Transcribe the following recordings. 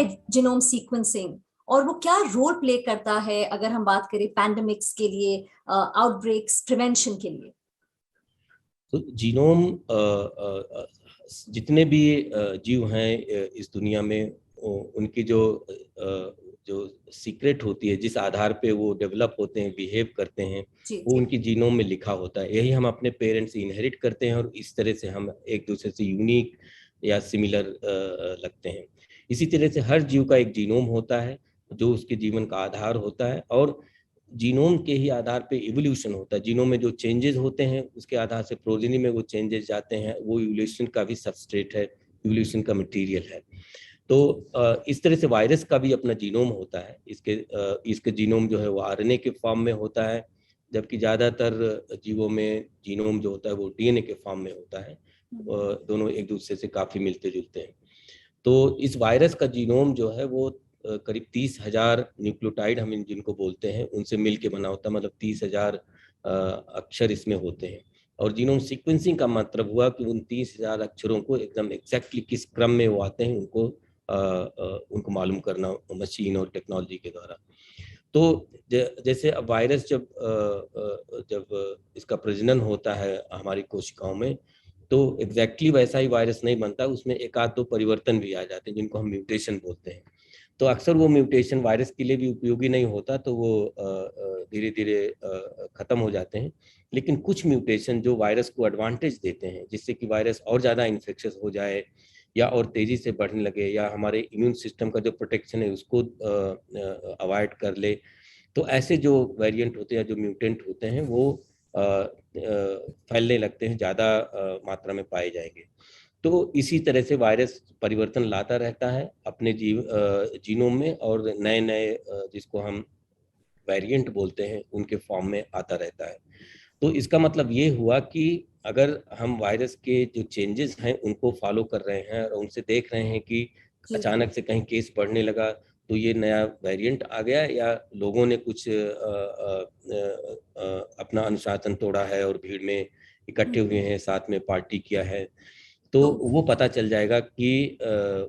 है genome sequencing और वो क्या रोल प्ले करता है अगर हम बात करें पैंडेमिक्स के लिए, आउटब्रेक्स प्रिवेंशन के लिए? तो जीनोम जितने भी जीव हैं इस दुनिया में, उनकी जो सीक्रेट होती है, जिस आधार पे वो डेवलप होते हैं, बिहेव करते हैं, वो उनकी जीनोम में लिखा होता है। यही हम अपने पेरेंट्स से इनहेरिट करते हैं और इस तरह से हम एक दूसरे से यूनिक या सिमिलर लगते हैं। इसी तरह से हर जीव का एक जीनोम होता है जो उसके जीवन का आधार होता है, और जीनोम के ही आधार पे इवोल्यूशन होता है। जीनोम में जो चेंजेस होते हैं उसके आधार से प्रोजेनी में वो चेंजेस जाते हैं, वो इवोल्यूशन का भी सबस्ट्रेट है, इवोल्यूशन का मटेरियल है। तो इस तरह से वायरस का भी अपना जीनोम होता है। इसके जीनोम जो है वो आरएनए के फॉर्म में होता है, जबकि ज़्यादातर जीवों में जीनोम जो होता है वो डीएनए के फॉर्म में होता है। दोनों एक दूसरे से काफ़ी मिलते जुलते हैं। तो इस वायरस का जीनोम जो है वो करीब 30,000 न्यूक्लियोटाइड हम जिनको बोलते हैं उनसे मिल के बना होता है, मतलब 30,000 अक्षर इसमें होते हैं। और जीनोम सीक्वेंसिंग का मतलब हुआ कि उन 30,000 अक्षरों को एकदम एग्जैक्टली किस क्रम में वो आते हैं उनको मालूम करना मशीन और टेक्नोलॉजी के द्वारा। तो जैसे अब वायरस जब इसका प्रजनन होता है हमारी कोशिकाओं में, तो एग्जैक्टली वैसा ही वायरस नहीं बनता, उसमें एक आध दो परिवर्तन भी आ जाते हैं जिनको हम म्यूटेशन बोलते हैं। तो अक्सर वो म्यूटेशन वायरस के लिए भी उपयोगी नहीं होता, तो वो धीरे धीरे खत्म हो जाते हैं। लेकिन कुछ म्यूटेशन जो वायरस को एडवांटेज देते हैं, जिससे कि वायरस और ज़्यादा इन्फेक्शियस हो जाए या और तेज़ी से बढ़ने लगे, या हमारे इम्यून सिस्टम का जो प्रोटेक्शन है उसको अवॉइड कर ले, तो ऐसे जो वेरिएंट होते हैं, जो म्यूटेंट होते हैं, वो फैलने लगते हैं, ज़्यादा मात्रा में पाए जाएंगे। तो इसी तरह से वायरस परिवर्तन लाता रहता है अपने जीनोम में, और नए नए जिसको हम वेरिएंट बोलते हैं उनके फॉर्म में आता रहता है। तो इसका मतलब ये हुआ कि अगर हम वायरस के जो चेंजेस हैं उनको फॉलो कर रहे हैं और उनसे देख रहे हैं कि अचानक से कहीं केस बढ़ने लगा तो ये नया वेरिएंट आ गया, या लोगों ने कुछ अपना अनुशासन तोड़ा है और भीड़ में इकट्ठे हुए हैं, साथ में पार्टी किया है, तो वो पता चल जाएगा कि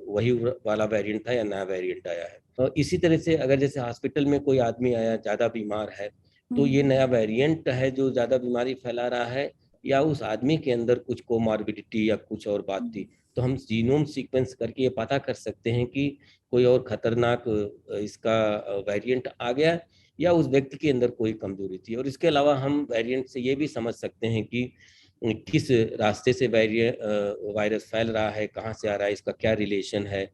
वही वाला वेरिएंट था या नया वेरिएंट आया है। और इसी तरह से अगर जैसे हॉस्पिटल में कोई आदमी आया ज़्यादा बीमार है, तो ये नया वेरिएंट है जो ज़्यादा बीमारी फैला रहा है, या उस आदमी के अंदर कुछ कोमॉर्बिडिटी या कुछ और बात थी, तो हम जीनोम सीक्वेंस करके ये पता कर सकते हैं कि कोई और खतरनाक इसका वेरिएंट आ गया, या उस व्यक्ति के अंदर कोई कमजोरी थी। और इसके अलावा हम वेरिएंट से ये भी समझ सकते हैं कि किस रास्ते से वायरस फैल रहा है, कहाँ से आ रहा है, इसका क्या रिलेशन है।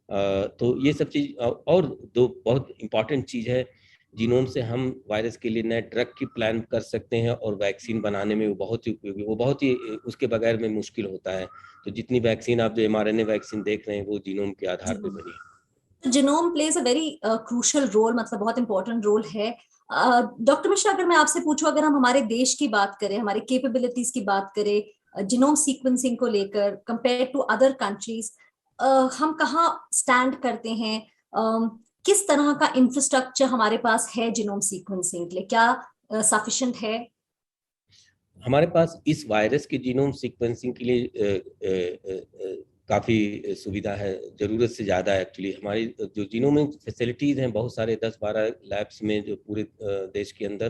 तो ये सब चीज़, और दो बहुत इम्पॉर्टेंट चीज़ है, जीनोम से हम वायरस के लिए नए ड्रग की प्लान कर सकते हैं, और वैक्सीन बनाने में वो बहुत ही उपयोगी, वो बहुत ही उसके बगैर में मुश्किल होता है। तो जितनी वैक्सीन आप जो mRNA वैक्सीन देख रहे हैं वो जीनोम के आधार पर बनी है। तो genome plays a very crucial role, मतलब बहुत इंपॉर्टेंट रोल है। डॉक्टर मिश्रा, अगर मैं आपसे पूछूं, अगर हम हमारे देश की बात करें, हमारे कैपेबिलिटीज की बात करें जीनोम सीक्वेंसिंग को लेकर कंपेयर टू अदर कंट्रीज, हम कहाँ स्टैंड करते हैं? किस तरह का इंफ्रास्ट्रक्चर हमारे पास है जीनोम सीक्वेंसिंग के लिए? क्या सफिशिएंट है? हमारे पास इस वायरस के जीनोम सीक्वेंसिंग के लिए काफ़ी सुविधा है, ज़रूरत से ज़्यादा है। एक्चुअली हमारी जो जीनोमिक फैसिलिटीज़ हैं बहुत सारे 10-12 लैब्स में, जो पूरे देश के अंदर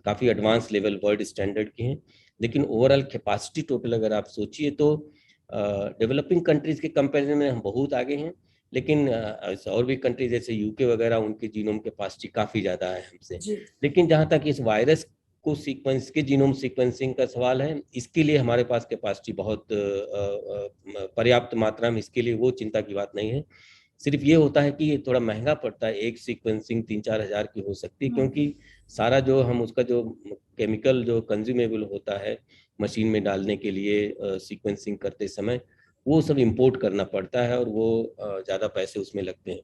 काफ़ी एडवांस लेवल वर्ल्ड स्टैंडर्ड की हैं। लेकिन ओवरऑल कैपेसिटी टोटल अगर आप सोचिए तो डेवलपिंग कंट्रीज़ के कंपेरिजन में हम बहुत आगे हैं। लेकिन और भी कंट्रीज जैसे यूके वगैरह, उनके जीनोम कैपेसिटी काफ़ी ज़्यादा है हमसे। लेकिन जहाँ तक इस वायरस को सीक्वेंस के जीनोम सीक्वेंसिंग का सवाल है, इसके लिए हमारे पास कैपेसिटी बहुत पर्याप्त मात्रा में, इसके लिए वो चिंता की बात नहीं है। सिर्फ ये होता है कि ये थोड़ा महंगा पड़ता है, एक सीक्वेंसिंग 3-4 हज़ार की हो सकती है, क्योंकि सारा जो हम उसका जो केमिकल जो कंज्यूमेबल होता है मशीन में डालने के लिए सीक्वेंसिंग करते समय, वो सब इंपोर्ट करना पड़ता है, और वो ज़्यादा पैसे उसमें लगते हैं।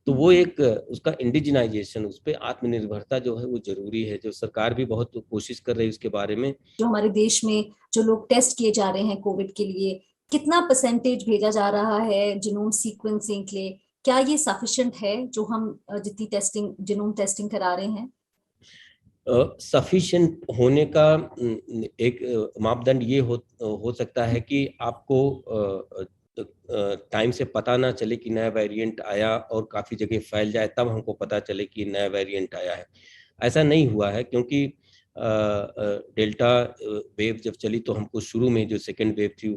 तो वो एक उसका इंडिजिनाइजेशन, उस पर आत्मनिर्भरता जो है वो जरूरी है, जो सरकार भी बहुत कोशिश कर रही है उसके बारे में। जो हमारे देश में जो लोग टेस्ट किए जा रहे हैं कोविड के लिए, कितना परसेंटेज भेजा जा रहा है जीनोम सीक्वेंसिंग के लिए? क्या ये सफिशिएंट है जो हम जितनी टेस्टिंग, जीनोम टेस्टिंग करा रहे हैं? सफिशिएंट होने का एक मापदंड ये हो सकता है कि आपको टाइम से पता ना चले कि नया वेरिएंट आया और काफ़ी जगह फैल जाए, तब हमको पता चले कि नया वेरिएंट आया है। ऐसा नहीं हुआ है, क्योंकि डेल्टा वेव जब चली तो हमको शुरू में जो सेकेंड वेव थी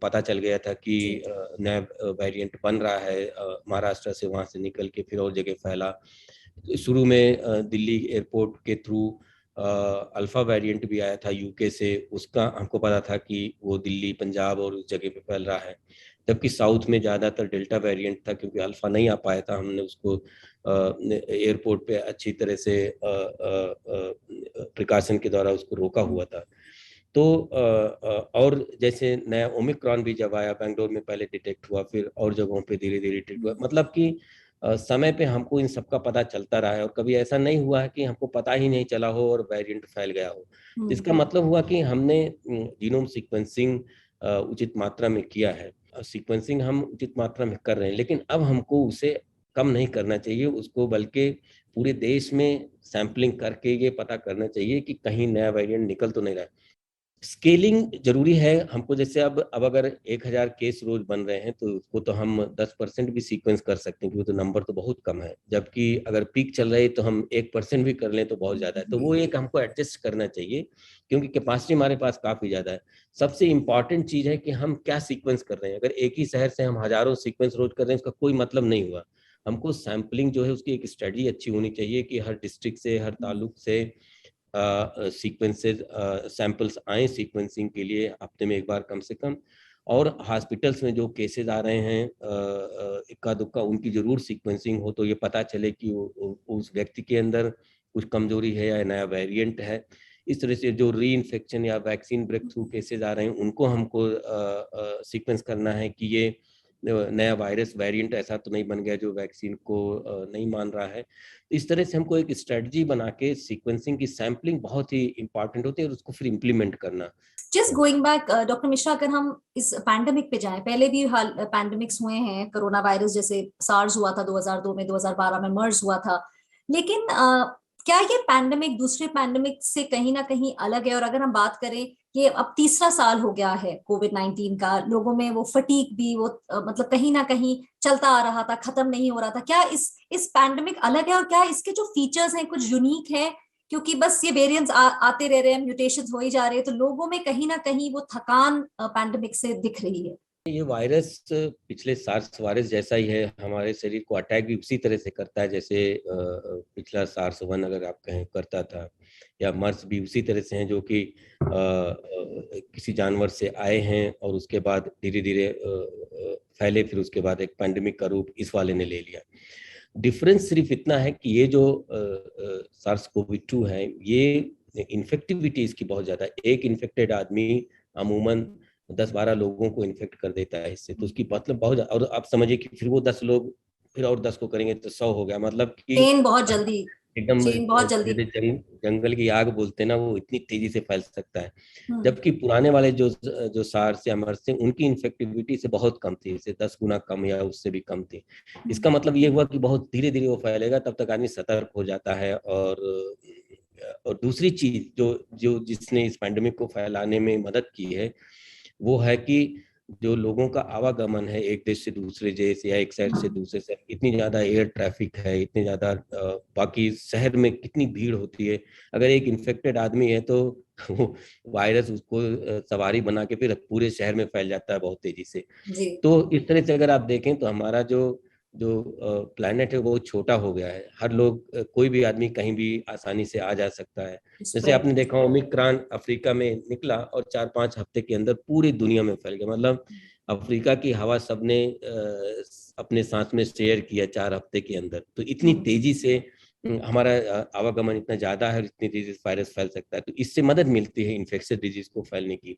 पता चल गया था कि नया वेरिएंट बन रहा है महाराष्ट्र से, वहाँ से निकल के फिर और जगह फैला। शुरू में दिल्ली एयरपोर्ट के थ्रू अल्फा वेरिएंट भी आया था यूके से, उसका हमको पता था कि वो दिल्ली, पंजाब और उस जगह पे फैल रहा है। जबकि साउथ में ज़्यादातर डेल्टा वेरिएंट था, क्योंकि अल्फा नहीं आ पाया था। हमने उसको एयरपोर्ट पे अच्छी तरह से प्रिकॉशन के द्वारा उसको रोका हुआ था। तो और जैसे नया ओमिक्रॉन भी जब आया, बेंगलोर में पहले डिटेक्ट हुआ, फिर और जगहों पे धीरे धीरे डिटेक्ट हुआ। मतलब कि समय पे हमको इन सब का पता चलता रहा है, और कभी ऐसा नहीं हुआ है कि हमको पता ही नहीं चला हो और वेरिएंट फैल गया हो। इसका मतलब हुआ कि हमने जीनोम सीक्वेंसिंग उचित मात्रा में किया है। सीक्वेंसिंग हम उचित मात्रा में कर रहे हैं, लेकिन अब हमको उसे कम नहीं करना चाहिए उसको, बल्कि पूरे देश में सैंपलिंग करके ये पता करना चाहिए कि कहीं नया वेरिएंट निकल तो नहीं रहा है। स्केलिंग जरूरी है हमको। जैसे अब अगर 1000 केस रोज बन रहे हैं तो उसको तो हम 10% भी सीक्वेंस कर सकते हैं, क्योंकि तो नंबर तो बहुत कम है। जबकि अगर पीक चल रही है तो हम 1% भी कर लें तो बहुत ज्यादा है। तो वो एक हमको एडजस्ट करना चाहिए, क्योंकि कैपेसिटी हमारे पास काफी ज्यादा है। सबसे इंपॉर्टेंट चीज है कि हम क्या सीक्वेंस कर रहे हैं। अगर एक ही शहर से हम हजारों सीक्वेंस रोज कर रहे हैं, उसका कोई मतलब नहीं हुआ। हमको सैंपलिंग जो है उसकी एक स्ट्रेटजी अच्छी होनी चाहिए कि हर डिस्ट्रिक्ट से, हर ताल्लुक से सीक्वेंसेस सैंपल्स आए सीक्वेंसिंग के लिए हफ्ते में एक बार कम से कम। और हॉस्पिटल्स में जो केसेस आ रहे हैं इक्का दुक्का, उनकी जरूर सीक्वेंसिंग हो, तो ये पता चले कि उस व्यक्ति के अंदर कुछ कमजोरी है या नया वेरिएंट है। इस तरह से जो री इन्फेक्शन या वैक्सीन ब्रेक थ्रू केसेस आ रहे हैं, उनको हमको सीक्वेंस करना है कि ये नया वायरस वेरिएंट ऐसा तो नहीं बन गया जो वैक्सीन को नहीं मान रहा है। इस तरह से हमको एक स्ट्रेटजी बना के सीक्वेंसिंग की सैंपलिंग बहुत ही इंपॉर्टेंट होती है, और उसको फिर इम्प्लीमेंट करना। Just going back doctor Mishra, अगर हम इस पैंडेमिक पे जाएं, पहले भी हाल पैंडेमिक्स हुए हैं, कोरोना वायरस जैसे सार्स हुआ था 2002 में, 2012 में मर्स हुआ था, लेकिन क्या ये पैंडेमिक दूसरे पैंडेमिक से कहीं ना कहीं अलग है? और अगर हम बात करें, ये अब तीसरा साल हो गया है कोविड-19 का, लोगों में वो फटीग भी, वो मतलब कहीं ना कहीं चलता आ रहा था, खत्म नहीं हो रहा था। क्या इस पैंडेमिक अलग है, और क्या इसके जो फीचर्स हैं कुछ यूनिक है? क्योंकि बस ये वेरिएंट्स आते रह रहे हैं, म्यूटेशंस हो ही जा रहे हैं, तो लोगों में कहीं ना कहीं वो थकान पैंडेमिक से दिख रही है। ये वायरस पिछले सार्स वायरस जैसा ही है, हमारे शरीर को अटैक भी उसी तरह से करता है जैसे पिछला सार्स 1 अगर आप कहें करता था, या मर्स भी उसी तरह से हैं, जो कि किसी जानवर से आए हैं और उसके बाद धीरे धीरे फैले, फिर उसके बाद एक पैंडेमिक का रूप इस वाले ने ले लिया। डिफरेंस सिर्फ इतना है कि ये जो सार्स कोविड 2 है, ये इन्फेक्टिविटी इसकी बहुत ज्यादा है। एक इन्फेक्टेड आदमी अमूमन 10-12 लोगों को इन्फेक्ट कर देता है इससे, तो उसकी मतलब बहुत। और आप समझिए कि फिर वो 10 लोग फिर और 10 को करेंगे तो 100 हो गया। मतलब कि चेन बहुत जल्दी, एकदम चेन बहुत जल्दी। जंगल की आग बोलते हैं ना, वो इतनी तेजी से फैल सकता है। जबकि पुराने वाले जो सार्स या मर्स थे, उनकी इन्फेक्टिविटी से बहुत कम थी, इससे 10 गुना कम या उससे भी कम थी। इसका मतलब ये हुआ कि बहुत धीरे धीरे वो फैलेगा, तब तक आदमी सतर्क हो जाता है। और दूसरी चीज जो जो जिसने इस पैंडेमिक को फैलाने में मदद की है, वो है कि जो लोगों का आवागमन है एक देश से दूसरे देश या एक शहर से दूसरे शहर, इतनी ज्यादा एयर ट्रैफिक है, इतनी ज्यादा बाकी शहर में कितनी भीड़ होती है। अगर एक इन्फेक्टेड आदमी है तो वो वायरस उसको सवारी बना के फिर पूरे शहर में फैल जाता है बहुत तेजी से। जी। तो इस तरह से अगर आप देखें तो हमारा जो जो प्लैनेट है वो छोटा हो गया है। हर लोग कोई भी आदमी कहीं भी आसानी से आ जा सकता है। जैसे आपने देखा ओमिक्रॉन अफ्रीका में निकला और 4-5 हफ्ते के अंदर पूरी दुनिया में फैल गया। मतलब अफ्रीका की हवा सबने अपने सांस में शेयर किया 4 हफ्ते के अंदर। तो इतनी तेजी से हमारा आवागमन इतना ज्यादा है, इतनी तेजी से वायरस फैल सकता है। तो इससे मदद मिलती है इन्फेक्शियस डिजीज को फैलने की।